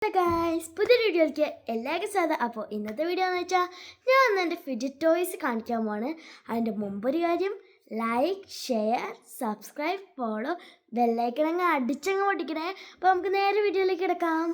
Guys, പുതിയ വീഡിയോയിലേക്ക് എല്ലാവർക്കും സ്വാഗതം. അപ്പോൾ ഇന്നത്തെ വീഡിയോ എന്ന് വെച്ചാൽ ഞാൻ ഒന്ന് എൻ്റെ ഫിഡ്ജറ്റ് ടോയ്സ് കാണിക്കാൻ പോവാണ്. അതിൻ്റെ മുമ്പൊരു കാര്യം, ലൈക്ക്, ഷെയർ, സബ്സ്ക്രൈബ്, ഫോളോ, ബെല്ലൈക്കണങ്ങ് അടിച്ചങ്ങ് പൊട്ടിക്കണേ. അപ്പോൾ നമുക്ക് നേരെ വീഡിയോയിലേക്ക് കിടക്കാം.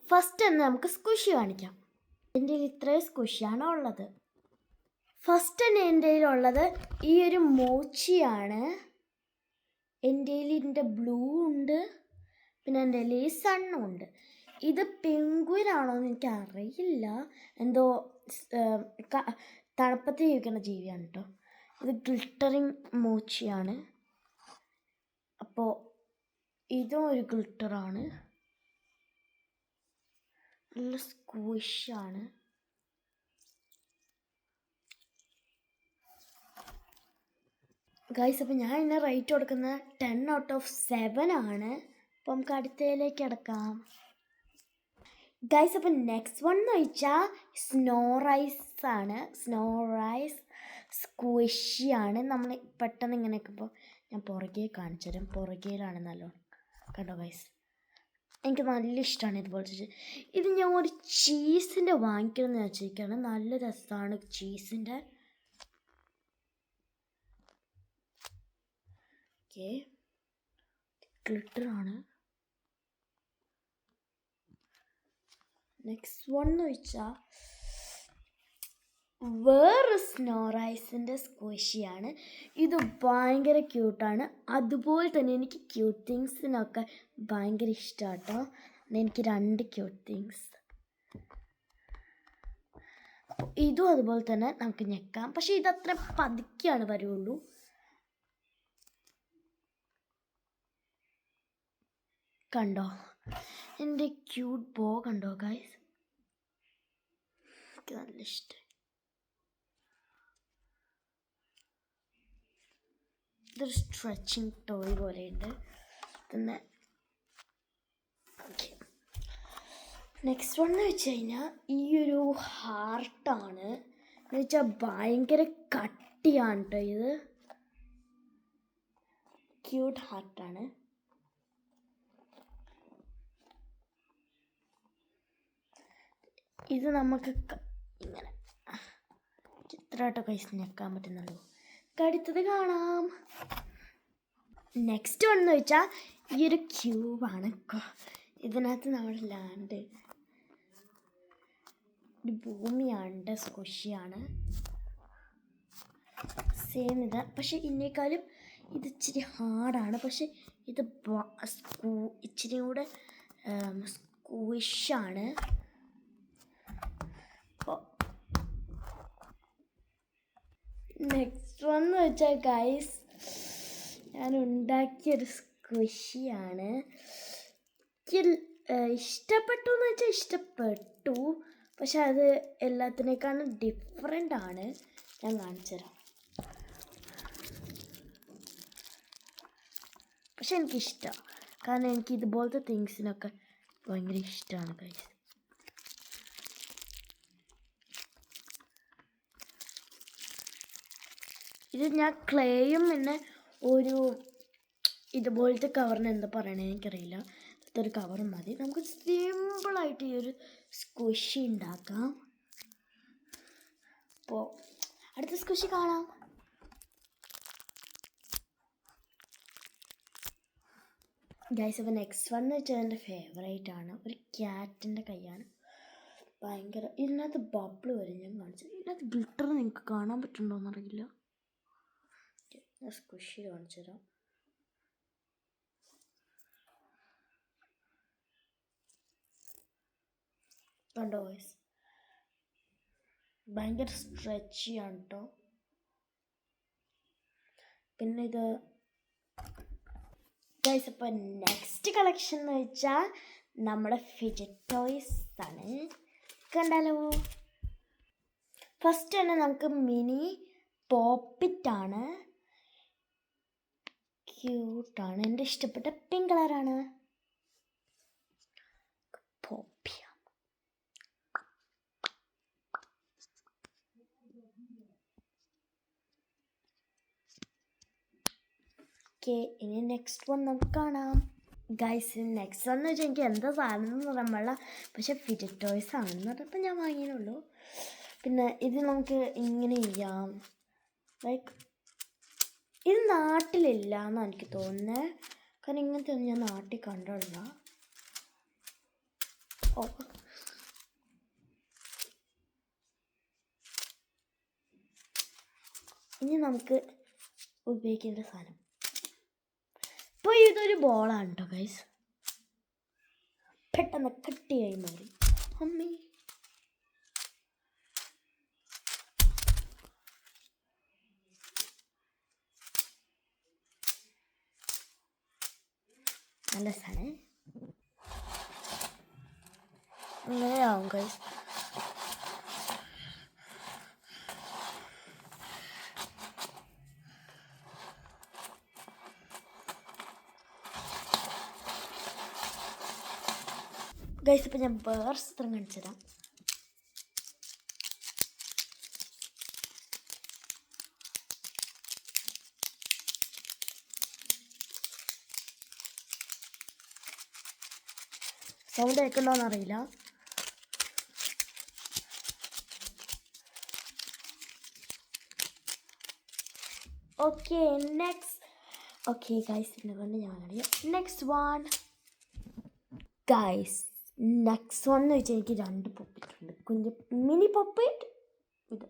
ഫസ്റ്റ് തന്നെ നമുക്ക് സ്ക്വിഷി കാണിക്കാം. എൻ്റെ കയ്യിൽ ഇത്രയും സ്ക്വിഷിയാണ് ഉള്ളത്. ഫസ്റ്റ് തന്നെ എൻ്റെ കയ്യിലുള്ളത് ഈ ഒരു മോച്ചിയാണ്. എൻ്റെ കയ്യിൽ ഇതിൻ്റെ ബ്ലൂ ഉണ്ട്, പിന്നെ എൻ്റെ കയ്യിൽ സണ്ണും ഉണ്ട്. ഇത് പെങ്കുയിനാണോ എന്ന് എനിക്കറിയില്ല, എന്തോ തണുപ്പത്ത് ജീവിക്കുന്ന ജീവിയാണ് കേട്ടോ. ഇത് ഗ്ലിറ്ററിങ് മോച്ചിയാണ്. അപ്പോൾ ഇതും ഒരു ഗ്ലിറ്ററാണ്, നല്ല സ്ക്വിഷാണ്. ഗൈസ്, അപ്പോൾ ഞാൻ ഇതിന് റേറ്റ് കൊടുക്കുന്നത് 10 out of 7 ആണ്. അപ്പോൾ നമുക്ക് അടുത്തതിലേക്ക് കിടക്കാം. ഗൈസ്, അപ്പോൾ നെക്സ്റ്റ് വൺ എന്ന് വെച്ചാൽ സ്നോ റൈസ് ആണ്. സ്നോ റൈസ് സ്ക്വിഷിയാണ്. നമ്മൾ പെട്ടെന്ന് ഇങ്ങനെയൊക്കെ, ഇപ്പോൾ ഞാൻ പുറകെ കാണിച്ചു തരാം. പുറകയിലാണ് നല്ലോണം, കണ്ടോ ഗൈസ്. എനിക്ക് നല്ല ഇഷ്ടമാണ് ഇതുപോലത്തെ. ഇത് ഞാൻ ഒരു ചീസിൻ്റെ വാങ്ങിക്കണമെന്ന് വെച്ചിരിക്കുകയാണ്. നല്ല രസമാണ് ചീസിൻ്റെ. ഓക്കെ, ഗ്ലിറ്ററാണ്. നെക്സ്റ്റ് വൺ എന്ന് വെച്ചാൽ വേറെ സ്നോ റൈസിൻ്റെ സ്ക്വിഷിയാണ്. ഇത് ഭയങ്കര ക്യൂട്ടാണ്. അതുപോലെ തന്നെ എനിക്ക് ക്യൂട്ട് തിങ്സിനൊക്കെ ഭയങ്കര ഇഷ്ടമാണ് കേട്ടോ. എനിക്ക് 2 ക്യൂട്ട് തിങ്സ്. ഇതും അതുപോലെ തന്നെ നമുക്ക് ഞെക്കാം, പക്ഷേ ഇതത്ര പതുക്കെയാണ് വരുള്ളൂ. കണ്ടോ എൻ്റെ ക്യൂട്ട് ബോ, കണ്ടോ ഗൈസ്. എനിക്ക് നല്ല ഇഷ്ടം. ഇതൊരു സ്ട്രെച്ചിങ് ടോയ് പോലെയുണ്ട് പിന്നെ. ഓക്കെ, നെക്സ്റ്റ് വൺ എന്ന് വെച്ച് കഴിഞ്ഞാൽ ഈ ഒരു ഹാർട്ടാണ്. എന്ന് വെച്ചാൽ ഭയങ്കര കട്ടിയാണ് കേട്ടോ. ഇത് ക്യൂട്ട് ഹാർട്ടാണ്. ഇത് നമുക്ക് ഇങ്ങനെ ഇത്രയായിട്ടോ കൈസ് ഞെക്കാൻ പറ്റുന്നുള്ളൂ. അടുത്തത് കാണാം. നെക്സ്റ്റ് വൺ എന്ന് വെച്ചാൽ ഈ ഒരു ക്യൂബാണ്. ഇതിനകത്ത് നമ്മുടെ ലാൻഡ്, ഒരു ഭൂമിയാണ്, സ്ക്വിഷിയാണ്. സെയിം ഇത്, പക്ഷെ ഇതിനേക്കാളും ഇത് ഇച്ചിരി ഹാർഡാണ്. പക്ഷെ ഇത് ഇച്ചിരി കൂടെ സ്ക്വിഷാണ്. നെക്സ്റ്റ് വൺ എന്ന് വെച്ചാൽ ഗൈസ്, ഞാൻ ഉണ്ടാക്കിയൊരു സ്ക്വിഷിയാണ്. ഇഷ്ടപ്പെട്ടു എന്ന് വെച്ചാൽ ഇഷ്ടപ്പെട്ടു, പക്ഷെ അത് എല്ലാത്തിനേക്കാളും ഡിഫറെൻ്റ് ആണ്. ഞാൻ കാണിച്ചു തരാം. പക്ഷെ എനിക്കിഷ്ടമാണ്, കാരണം എനിക്ക് ഇതുപോലത്തെ തിങ്സിനൊക്കെ ഭയങ്കര ഇഷ്ടമാണ് ഗൈസ്. ഇത് ഞാൻ ക്ലേയും പിന്നെ ഒരു ഇതുപോലത്തെ കവറിന് എന്താ പറയണേ എനിക്കറിയില്ല. ഇതൊരു കവർ മതി. നമുക്ക് സിമ്പിളായിട്ട് ഈ ഒരു സ്ക്വിഷി ഉണ്ടാക്കാം. അപ്പോൾ അടുത്ത സ്ക്വിഷി കാണാം. ഗൈസ്, അപ്പോൾ നെക്സ്റ്റ് വൺ എന്ന് വെച്ചാൽ എൻ്റെ ഫേവറേറ്റ് ആണ്. ഒരു ക്യാറ്റിൻ്റെ കൈയാണ്. ഭയങ്കര, ഇതിനകത്ത് ബബിൾ വരും. ഞാൻ കാണിച്ചത് ഇതിനകത്ത് ഗ്ലിറ്റർ നിങ്ങൾക്ക് കാണാൻ പറ്റുന്നുണ്ടോയെന്നറിയില്ല. സ്ക്വിഷി കാണിച്ചു തരാം. കണ്ടോ ഗൈസ്, ഭയങ്കര സ്ട്രെച്ചിയാണ് കേട്ടോ. പിന്നെ ഇത് ഗൈസ്, അപ്പോൾ നെക്സ്റ്റ് കളക്ഷൻ എന്ന് വെച്ചാൽ നമ്മുടെ ഫിഡ്ജറ്റ് ടോയ്സ് ആണ്. കണ്ടാലോ. ഫസ്റ്റ് തന്നെ നമുക്ക് മിനി പോപ്പിറ്റാണ്. ക്യൂട്ടാണ്. എൻ്റെ ഇഷ്ടപ്പെട്ട പിങ്ക് കളറാണ്. പോപ്പിയ. ഓക്കെ, ഇനി നെക്സ്റ്റ് വൺ നമുക്ക് കാണാം. ഗൈസ് നെക്സ്റ്റ് എന്ന് വെച്ചാൽ എനിക്ക് എന്താ സാധനം എന്ന് പറയാൻ പാടില്ല, പക്ഷെ ഫിഡറ്റ് ടോയ്സ് ആണെന്ന് പറഞ്ഞപ്പോൾ ഞാൻ വാങ്ങിയുള്ളൂ. പിന്നെ ഇത് നമുക്ക് ഇങ്ങനെ ചെയ്യാം, ലൈക്ക് ഇത് നാട്ടിലില്ല എന്നാണ് എനിക്ക് തോന്നുന്നത്, കാരണം ഇങ്ങനത്തെ ഒന്നും ഞാൻ നാട്ടിൽ കണ്ടില്ല. ഓ ഇനി നമുക്ക് ഉപയോഗിക്കേണ്ട സാധനം, ഇപ്പോൾ ഇതൊരു ബോളാണ് കേട്ടോ ഗൈസ്, പെട്ടെന്ന് കട്ടിയായി മാറി. അമ്മേ നല്ല സാധനം അങ്ങനെയാവും ഗൈസ്. ഗൈസ് ഇപ്പം ഞാൻ വേറെ ചിത്രം കാണിച്ചു തരാം. സൗണ്ട് കേൾക്കണ്ടോന്ന് അറിയില്ല. ഓക്കെ നെക്സ്റ്റ്, ഓക്കെ ഗൈസ് ഇതിനെ കൊണ്ട് ഞാൻ അറിയാം. Next one guys, next one എന്ന് വെച്ചാൽ എനിക്ക് 2 പോപ്പിട്ടുണ്ട്, കുഞ്ഞ് മിനി പോപ്പിറ്റ്, ഇത്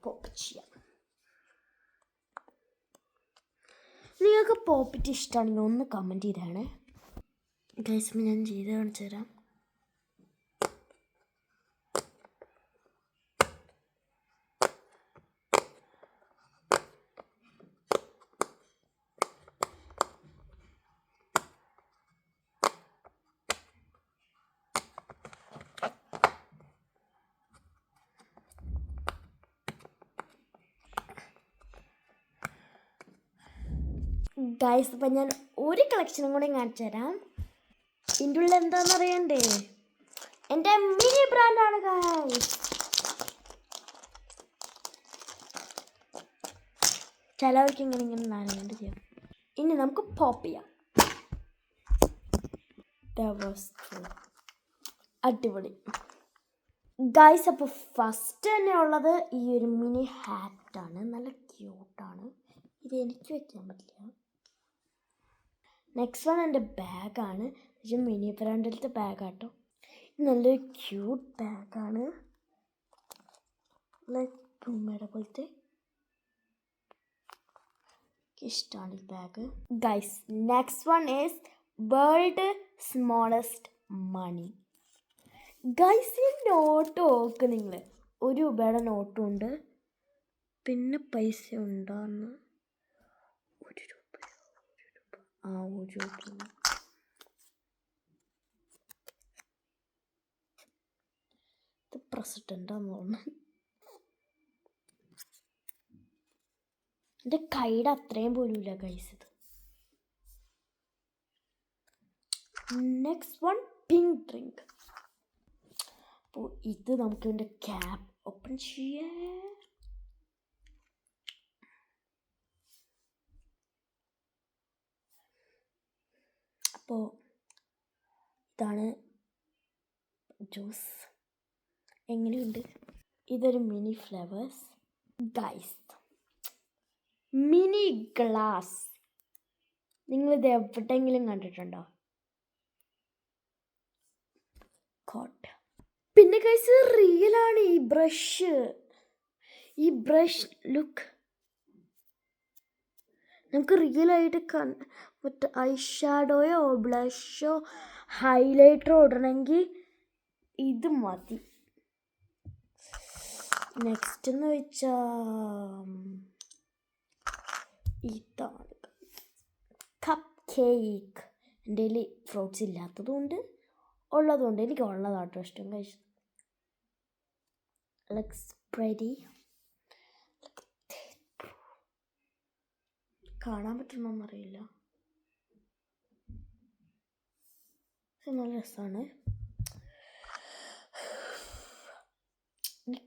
പോപ്പ് ചെയ്യാം. നിങ്ങൾക്ക് പോപ്പിറ്റ് ഇഷ്ടമാണെങ്കിൽ ഒന്ന് കമൻറ്റ് ചെയ്താണ് ഗൈസ്, ഞാൻ ചെയ്ത് കാണിച്ചു തരാം. ഗൈസ് ഇപ്പം ഞാൻ ഒരു കളക്ഷനും കൂടി കാണിച്ചു തരാം. ഇതിൻ്റെ ഉള്ളിൽ എന്താണെന്ന് അറിയണ്ടേ, എൻ്റെ മിനി ബ്രാൻഡാണ് ഗൈസ്. ചിലവർക്ക് ഇങ്ങനെ നാലുകൊണ്ട് ചെയ്യാം. ഇനി നമുക്ക് പോപ്പ് ചെയ്യാം. അടിപൊളി ഗൈസ്. അപ്പോൾ ഫസ്റ്റ് തന്നെ ഉള്ളത് ഈ ഒരു മിനി ഹാറ്റാണ്, നല്ല ക്യൂട്ടാണ്, ഇത് എനിക്ക് വയ്ക്കാൻ പറ്റില്ല. നെക്സ്റ്റ് വൺ എൻ്റെ ബാഗാണ്, പക്ഷേ മിനി ബ്രാൻഡിലത്തെ ബാഗാട്ടോ, നല്ലൊരു ക്യൂട്ട് ബാഗാണ്, ലൈക്ക് ഉമ്മയുടെ പോലത്തെ, ഇഷ്ടമാണ് ഈ bag guys. Next one is world smallest money guys. ഈ നോട്ട് നോക്ക് നിങ്ങൾ, 1 രൂപയുടെ നോട്ടും ഉണ്ട്, പിന്നെ പൈസ ഉണ്ടാകുന്ന 1 രൂപ, 1 രൂപ. ഇത് പ്രസിഡൻ്റാന്ന് തോന്നുന്നു, എൻ്റെ കൈയുടെ അത്രയും പോലുമില്ല ഗൈസ് ഇത്. Next one pink drink. അപ്പോൾ ഇത് നമുക്ക് ഇതിൻ്റെ ക്യാപ്പ് ഓപ്പൺ ചെയ്യാം. അപ്പോൾ ഇതാണ് ജ്യൂസ്, എങ്ങനെയുണ്ട്? ഇതൊരു mini flavours guys, mini glass. നിങ്ങളിത് എവിടെയെങ്കിലും കണ്ടിട്ടുണ്ടോ? കോട്ട്. പിന്നെ ഗൈസ് റിയലാണ് ഈ ബ്രഷ്, ലുക്ക്, നമുക്ക് റിയലായിട്ട് മറ്റേ ഐ ഷാഡോയോ ബ്ലഷോ ഹൈലൈറ്ററോ ഇടണമെങ്കിൽ ഇത് മതി. നെക്സ്റ്റ് എന്ന് വെച്ചാൽ ഇതാണ് കപ്പ് കേക്ക്. എൻ്റെ കയ്യിൽ ഫ്രൂട്ട്സ് ഇല്ലാത്തതുകൊണ്ട് ഉള്ളതുകൊണ്ട് എനിക്ക് ഉള്ളതാട്ടോ ഇഷ്ടം കഴിച്ചു. ലുക്സ് പ്രെറ്റി, കാണാൻ പറ്റുന്നറിയില്ല, നല്ല രസമാണ്.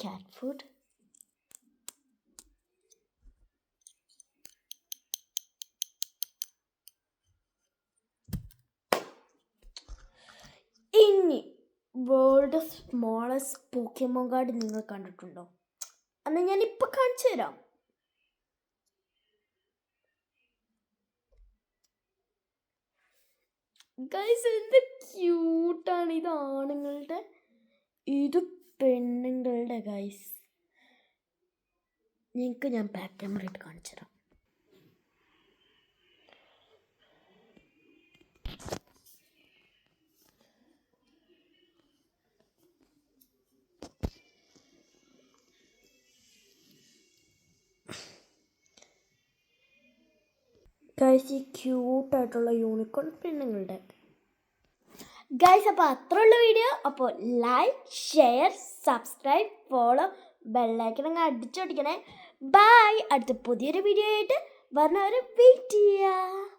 Cat food, world smallest പോക്കിമോൺ card നിങ്ങൾ കണ്ടിട്ടുണ്ടോ? അന്ന് ഞാനിപ്പോൾ കാണിച്ചു തരാം. ഗൈസ്, എന്ത് ക്യൂട്ടാണ്. ഇത് ആണുങ്ങളുടെ, ഇത് പെണ്ണുങ്ങളുടെ. ഗൈസ്, നിങ്ങൾക്ക് ഞാൻ ബാക്ക് ക്യാമറ ഇട്ട് കാണിച്ചു തരാം. ഗൈസ്, ഈ ക്യൂട്ടായിട്ടുള്ള യൂണിക്കോൺ പെണ്ണുങ്ങളുടെ. ഗൈസ്, അപ്പോൾ അത്രയുള്ള വീഡിയോ. അപ്പോൾ like, share, subscribe, follow, bell icon അങ്ങ് അടിച്ചോടിക്കണേ. ബൈ. അടുത്ത പുതിയൊരു വീഡിയോ ആയിട്ട് പറഞ്ഞവരെ വെയിറ്റ് ചെയ്യുക.